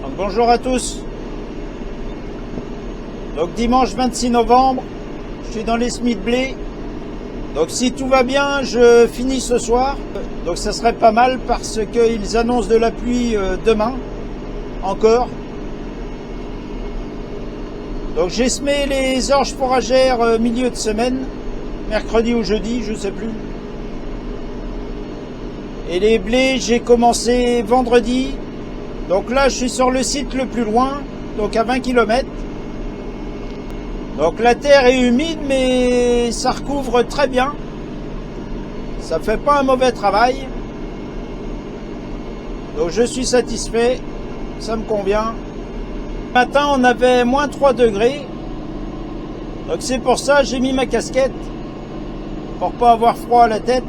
Donc, bonjour à tous. Donc dimanche 26 novembre, je suis dans les semis de blé. Donc si tout va bien, je finis ce soir. Donc ça serait pas mal parce qu'ils annoncent de la pluie demain, encore. Donc j'ai semé les orges fourragères milieu de semaine, mercredi ou jeudi, je sais plus. Et les blés, j'ai commencé vendredi. Donc là, je suis sur le site le plus loin, donc à 20 km. Donc la terre est humide, mais ça recouvre très bien. Ça fait pas un mauvais travail. Donc je suis satisfait, ça me convient. Ce matin, on avait moins 3 degrés. Donc c'est pour ça que j'ai mis ma casquette, pour pas avoir froid à la tête.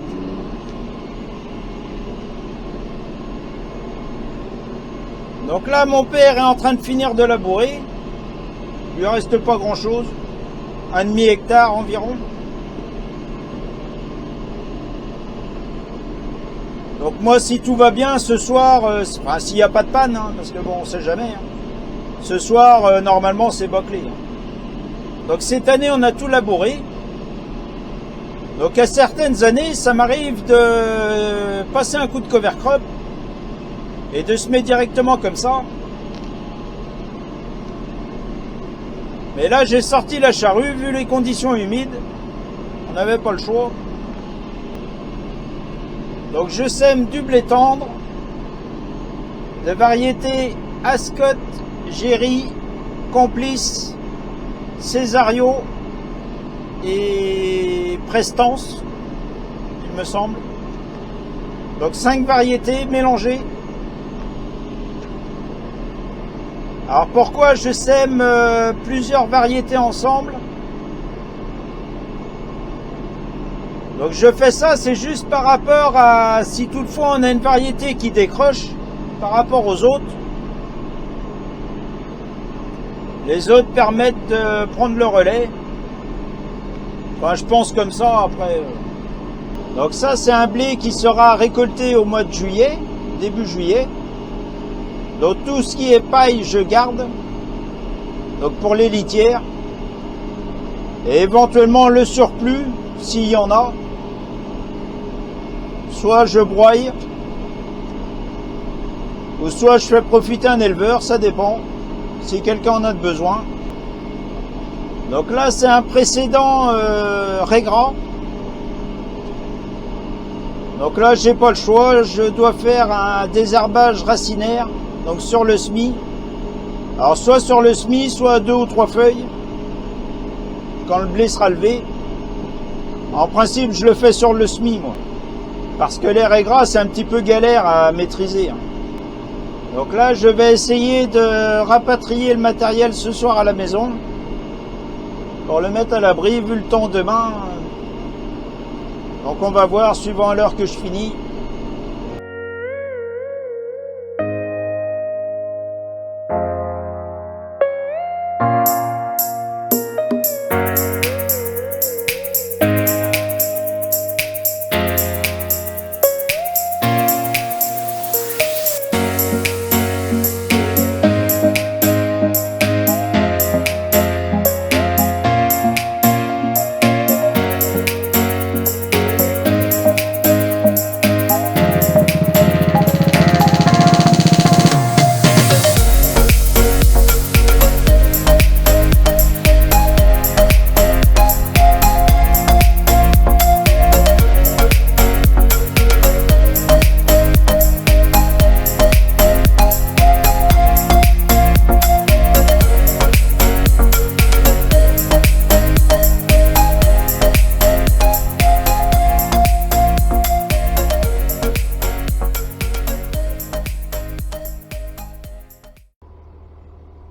Donc là, mon père est en train de finir de labourer. Il lui reste pas grand chose, 1,5 hectare environ. Donc moi, si tout va bien ce soir, enfin, s'il n'y a pas de panne, hein, parce que bon, on sait jamais, hein. Ce soir, normalement, c'est bâclé. Hein. Donc cette année, on a tout labouré. Donc à certaines années, ça m'arrive de passer un coup de cover crop et de semer directement comme ça. Mais là, j'ai sorti la charrue, vu les conditions humides. On n'avait pas le choix. Donc je sème du blé tendre, de variétés Ascot, Géry, Complice, Césario et Prestance, il me semble. Donc 5 variétés mélangées. Alors pourquoi je sème plusieurs variétés ensemble? Donc je fais ça, c'est juste par rapport à si toutefois on a une variété qui décroche par rapport aux autres. Les autres permettent de prendre le relais. Enfin, je pense comme ça après. Donc ça, c'est un blé qui sera récolté au mois de juillet, début juillet. Donc tout ce qui est paille, je garde. Donc pour les litières. Et éventuellement le surplus, s'il y en a. Soit je broye, ou soit je fais profiter un éleveur, ça dépend, si quelqu'un en a de besoin. Donc là, c'est un précédent Régras. Donc là, j'ai pas le choix, je dois faire un désherbage racinaire, donc sur le semis. Alors soit sur le semis, soit 2 ou 3 feuilles, quand le blé sera levé. En principe, je le fais sur le semis, moi. Parce que les Régras, c'est un petit peu galère à maîtriser. Donc là, je vais essayer de rapatrier le matériel ce soir à la maison. Pour le mettre à l'abri, vu le temps demain. Donc on va voir, suivant l'heure que je finis.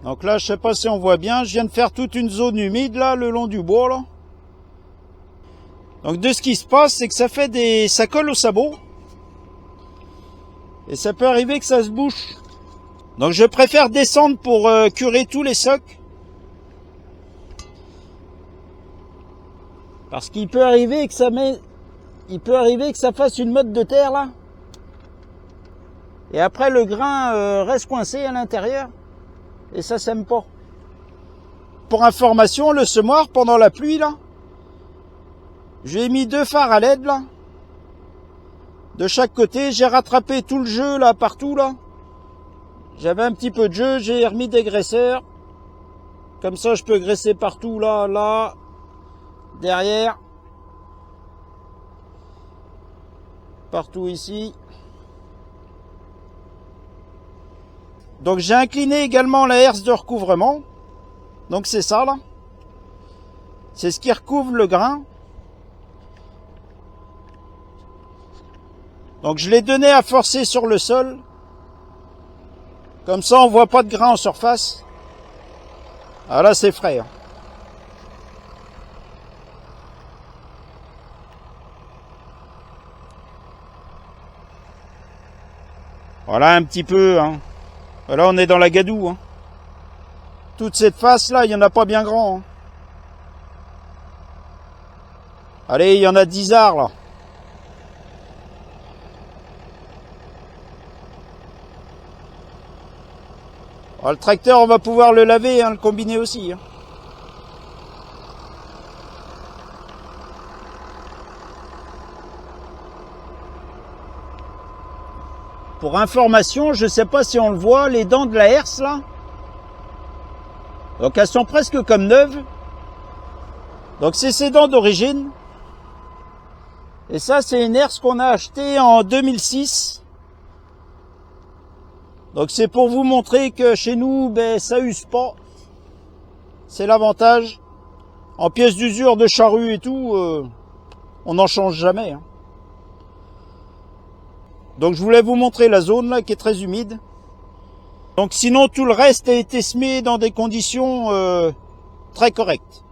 Donc là, je sais pas si on voit bien, je viens de faire toute une zone humide là, le long du bois là. Donc de ce qui se passe, c'est que ça colle au sabot. Et ça peut arriver que ça se bouche. Donc je préfère descendre pour curer tous les socs. Parce qu'il peut arriver que ça fasse une motte de terre là. Et après, le grain reste coincé à l'intérieur. Et ça sème pas. Pour information, le semoir, pendant la pluie, là, j'ai mis 2 phares à LED, là. De chaque côté, j'ai rattrapé tout le jeu, là, partout, là. J'avais un petit peu de jeu, j'ai remis des graisseurs. Comme ça, je peux graisser partout, là, là, derrière. Partout ici. Donc j'ai incliné également la herse de recouvrement. Donc c'est ça là. C'est ce qui recouvre le grain. Donc je l'ai donné à forcer sur le sol. Comme ça on voit pas de grain en surface. Ah là c'est frais. Hein. Voilà un petit peu. Hein. Là on est dans la gadoue. Hein. Toute cette face là, il n'y en a pas bien grand. Hein. Allez, il y en a 10 arts là. Alors, le tracteur, on va pouvoir le laver, hein, le combiner aussi. Hein. Pour information, je ne sais pas si on le voit, les dents de la herse là. Donc elles sont presque comme neuves. Donc c'est ces dents d'origine. Et ça c'est une herse qu'on a achetée en 2006. Donc c'est pour vous montrer que chez nous, ben, ça use pas. C'est l'avantage. En pièces d'usure de charrue et tout, on n'en change jamais. Hein. Donc je voulais vous montrer la zone là qui est très humide. Donc sinon tout le reste a été semé dans des conditions très correctes.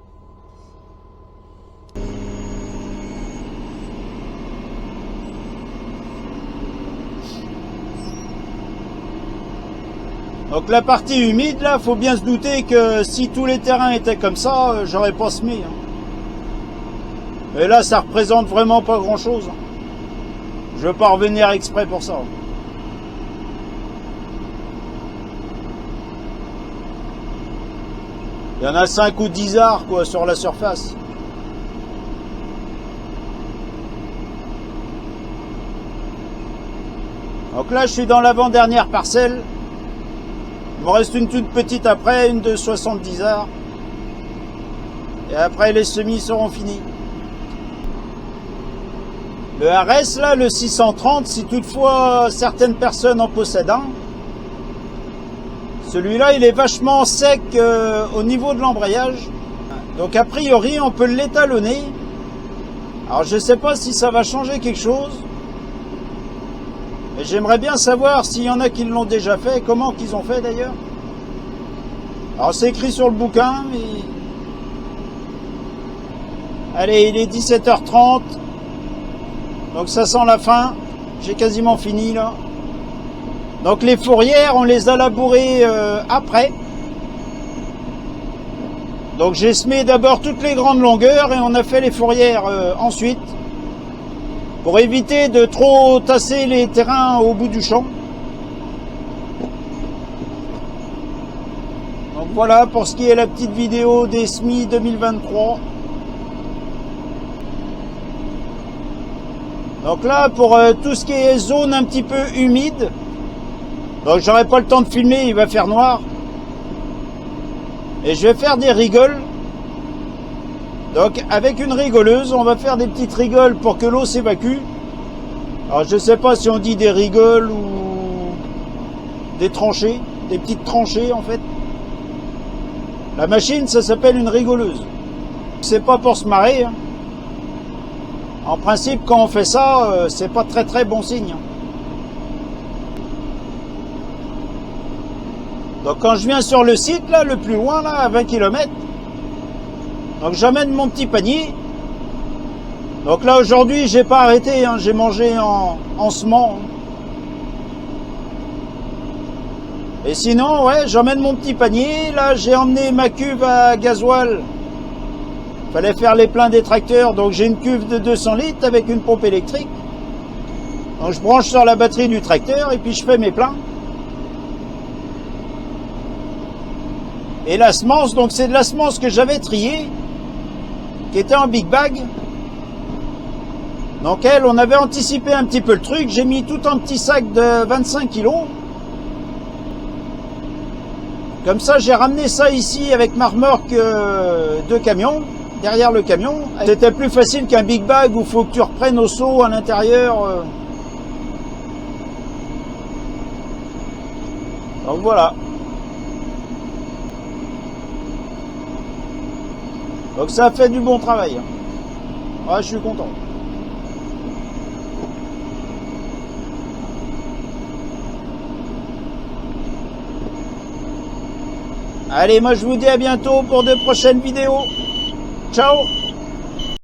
Donc la partie humide là, faut bien se douter que si tous les terrains étaient comme ça, j'aurais pas semé. Hein. Mais là ça représente vraiment pas grand chose. Hein. Je veux pas revenir exprès pour ça. Il y en a 5 ou 10 arts quoi sur la surface. Donc là je suis dans l'avant-dernière parcelle. Il me reste une toute petite après, une de 70 arts. Et après les semis seront finis. Le RS là, le 630, si toutefois certaines personnes en possèdent un, celui-là il est vachement sec au niveau de l'embrayage. Donc a priori on peut l'étalonner. Alors je sais pas si ça va changer quelque chose. Mais j'aimerais bien savoir s'il y en a qui l'ont déjà fait, comment qu'ils ont fait d'ailleurs. Alors c'est écrit sur le bouquin, mais... Allez, il est 17h30. Donc ça sent la fin. J'ai quasiment fini là. Donc les fourrières, on les a labourées après. Donc j'ai semé d'abord toutes les grandes longueurs et on a fait les fourrières ensuite. Pour éviter de trop tasser les terrains au bout du champ. Donc voilà pour ce qui est la petite vidéo des semis 2023. Donc là pour tout ce qui est zone un petit peu humide. Donc j'aurai pas le temps de filmer, il va faire noir. Et je vais faire des rigoles. Donc avec une rigoleuse, on va faire des petites rigoles pour que l'eau s'évacue. Alors je sais pas si on dit des rigoles ou des tranchées, des petites tranchées en fait. La machine ça s'appelle une rigoleuse. C'est pas pour se marrer. Hein. En principe quand on fait ça, c'est pas très bon signe. Donc quand je viens sur le site là, le plus loin là, à 20 km. Donc j'amène mon petit panier. Donc là aujourd'hui j'ai pas arrêté, hein, j'ai mangé en semant. Et sinon ouais j'emmène mon petit panier. Là j'ai emmené ma cuve à gasoil. Fallait faire les pleins des tracteurs. Donc j'ai une cuve de 200 litres avec une pompe électrique. Donc je branche sur la batterie du tracteur et puis je fais mes pleins. Et la semence, donc c'est de la semence que j'avais triée, qui était en big bag. Donc elle, on avait anticipé un petit peu le truc, j'ai mis tout un petit sac de 25 kilos. Comme ça, j'ai ramené ça ici avec ma remorque de camion, derrière le camion. C'était plus facile qu'un big bag où il faut que tu reprennes au seau à l'intérieur. Donc voilà. Donc ça a fait du bon travail. Ouais, je suis content. Allez, moi je vous dis à bientôt pour de prochaines vidéos. Ciao!